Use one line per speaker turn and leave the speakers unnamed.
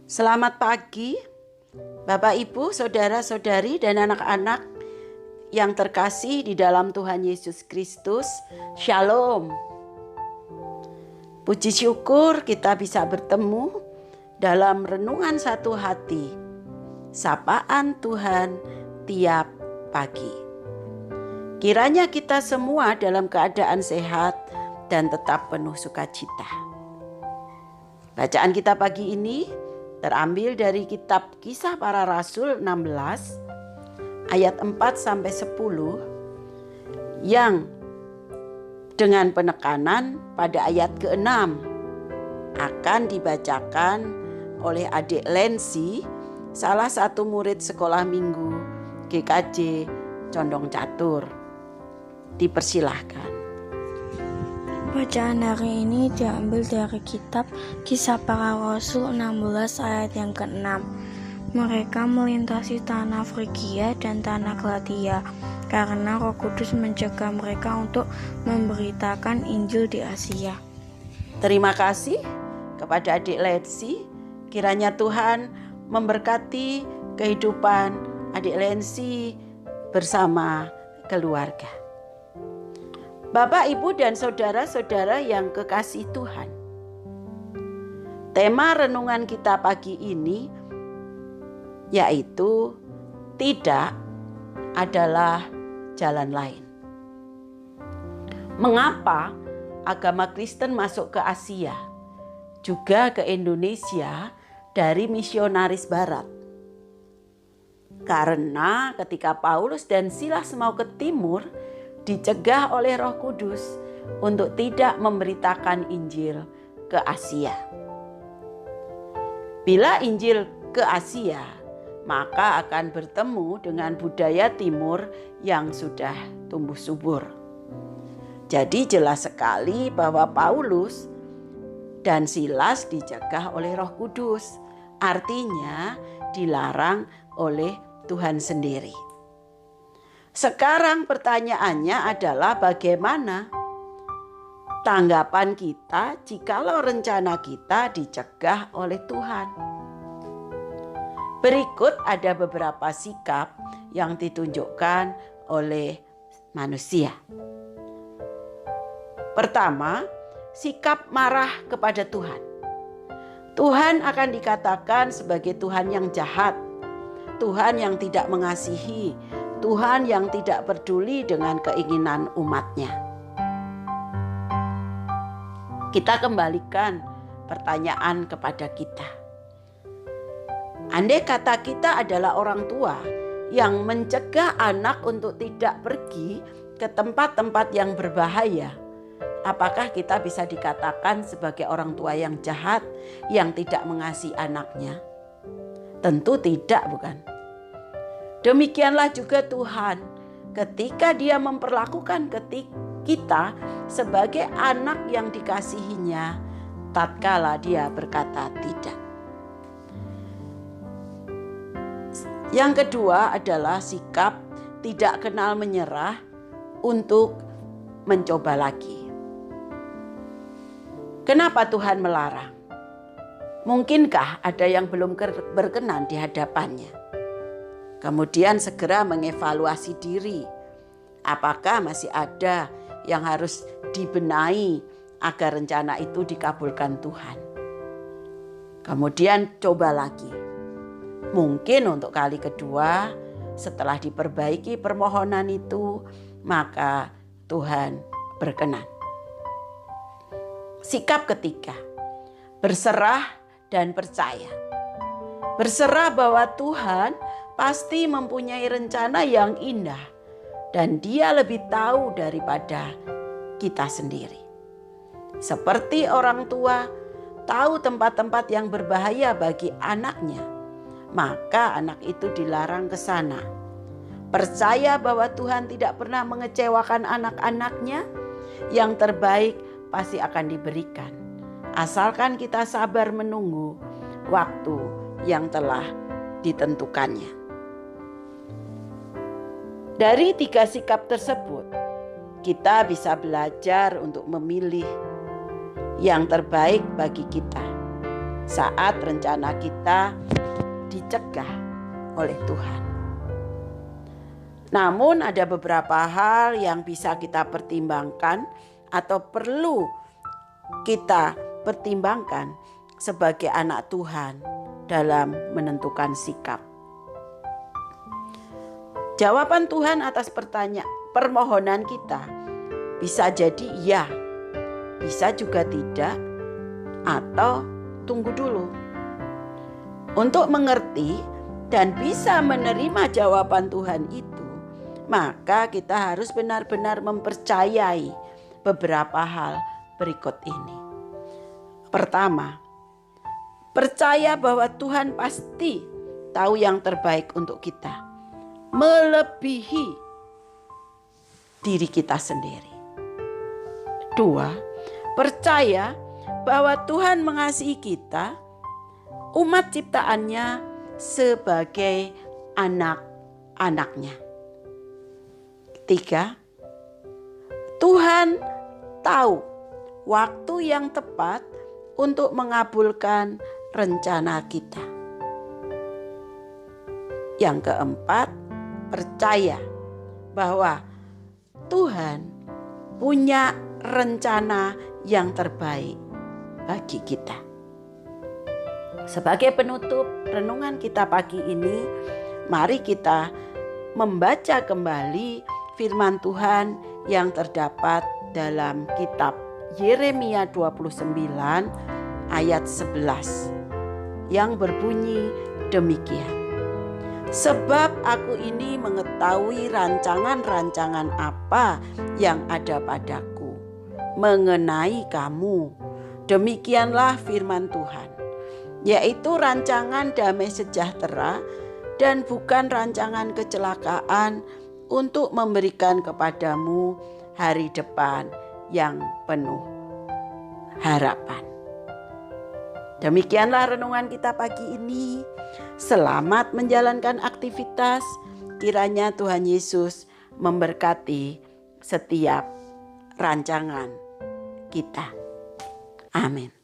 Selamat pagi, Bapak, Ibu, saudara-saudari, dan anak-anak yang terkasih di dalam Tuhan Yesus Kristus. Shalom. Puji syukur kita bisa bertemu dalam renungan satu hati, sapaan Tuhan tiap pagi. Kiranya kita semua dalam keadaan sehat dan tetap penuh sukacita. Bacaan kita pagi ini terambil dari kitab Kisah Para Rasul 16 ayat 4-10 yang dengan penekanan pada ayat ke-6 akan dibacakan oleh adik Lensi, salah satu murid sekolah minggu GKJ Condong Catur. Dipersilahkan.
Bacaan hari ini diambil dari kitab Kisah Para Rasul 16 ayat yang ke-6. Mereka melintasi tanah Frigia dan tanah Galatia karena Roh Kudus mencegah mereka untuk memberitakan Injil di Asia.
Terima kasih kepada adik Lensi. Kiranya Tuhan memberkati kehidupan adik Lensi bersama keluarga. Bapak, Ibu, dan saudara-saudara yang kekasih Tuhan, tema renungan kita pagi ini yaitu tidak adalah jalan lain. Mengapa agama Kristen masuk ke Asia, juga ke Indonesia dari misionaris Barat? Karena ketika Paulus dan Silas mau ke timur, dicegah oleh Roh Kudus untuk tidak memberitakan Injil ke Asia. Bila Injil ke Asia, maka akan bertemu dengan budaya timur yang sudah tumbuh subur. Jadi jelas sekali bahwa Paulus dan Silas dicegah oleh Roh Kudus. Artinya dilarang oleh Tuhan sendiri. Sekarang pertanyaannya adalah bagaimana tanggapan kita jikalau rencana kita dicegah oleh Tuhan. Berikut ada beberapa sikap yang ditunjukkan oleh manusia. Pertama, sikap marah kepada Tuhan. Tuhan akan dikatakan sebagai Tuhan yang jahat, Tuhan yang tidak mengasihi, Tuhan yang tidak peduli dengan keinginan umatnya. Kita kembalikan pertanyaan kepada kita. Andai kata kita adalah orang tua yang mencegah anak untuk tidak pergi ke tempat-tempat yang berbahaya, apakah kita bisa dikatakan sebagai orang tua yang jahat, yang tidak mengasihi anaknya? Tentu tidak, bukan? Demikianlah juga Tuhan ketika Dia memperlakukan kita sebagai anak yang dikasihinya tatkala Dia berkata tidak. Yang kedua adalah sikap tidak kenal menyerah untuk mencoba lagi. Kenapa Tuhan melarang? Mungkinkah ada yang belum berkenan di hadapannya? Kemudian segera mengevaluasi diri. Apakah masih ada yang harus dibenahi agar rencana itu dikabulkan Tuhan? Kemudian coba lagi. Mungkin untuk kali kedua setelah diperbaiki permohonan itu, maka Tuhan berkenan. Sikap ketiga, berserah dan percaya. Berserah bahwa Tuhan pasti mempunyai rencana yang indah dan Dia lebih tahu daripada kita sendiri. Seperti orang tua tahu tempat-tempat yang berbahaya bagi anaknya, maka anak itu dilarang ke sana. Percaya bahwa Tuhan tidak pernah mengecewakan anak-anaknya, yang terbaik pasti akan diberikan. Asalkan kita sabar menunggu waktu yang telah ditentukannya. Dari tiga sikap tersebut, kita bisa belajar untuk memilih yang terbaik bagi kita. saat rencana kita dicegah oleh Tuhan. Namun ada beberapa hal yang bisa kita pertimbangkan atau perlu kita pertimbangkan sebagai anak Tuhan dalam menentukan sikap. Jawaban Tuhan atas permohonan kita bisa jadi iya, bisa juga tidak, atau tunggu dulu. Untuk mengerti dan bisa menerima jawaban Tuhan itu, maka kita harus benar-benar mempercayai beberapa hal berikut ini. Pertama, percaya bahwa Tuhan pasti tahu yang terbaik untuk kita, melebihi diri kita sendiri. Dua, percaya bahwa Tuhan mengasihi kita, umat ciptaannya, sebagai anak-anaknya. Tiga, Tuhan tahu waktu yang tepat untuk mengabulkan rencana kita. Yang keempat, percaya bahwa Tuhan punya rencana yang terbaik bagi kita. Sebagai penutup renungan kita pagi ini, mari kita membaca kembali firman Tuhan yang terdapat dalam kitab Yeremia 29 ayat 11 yang berbunyi demikian. Sebab aku ini mengetahui rancangan-rancangan apa yang ada padaku mengenai kamu. Demikianlah firman Tuhan, yaitu rancangan damai sejahtera dan bukan rancangan kecelakaan, untuk memberikan kepadamu hari depan yang penuh harapan. Demikianlah renungan kita pagi ini. Selamat menjalankan aktivitas. Kiranya Tuhan Yesus memberkati setiap rancangan kita. Amin.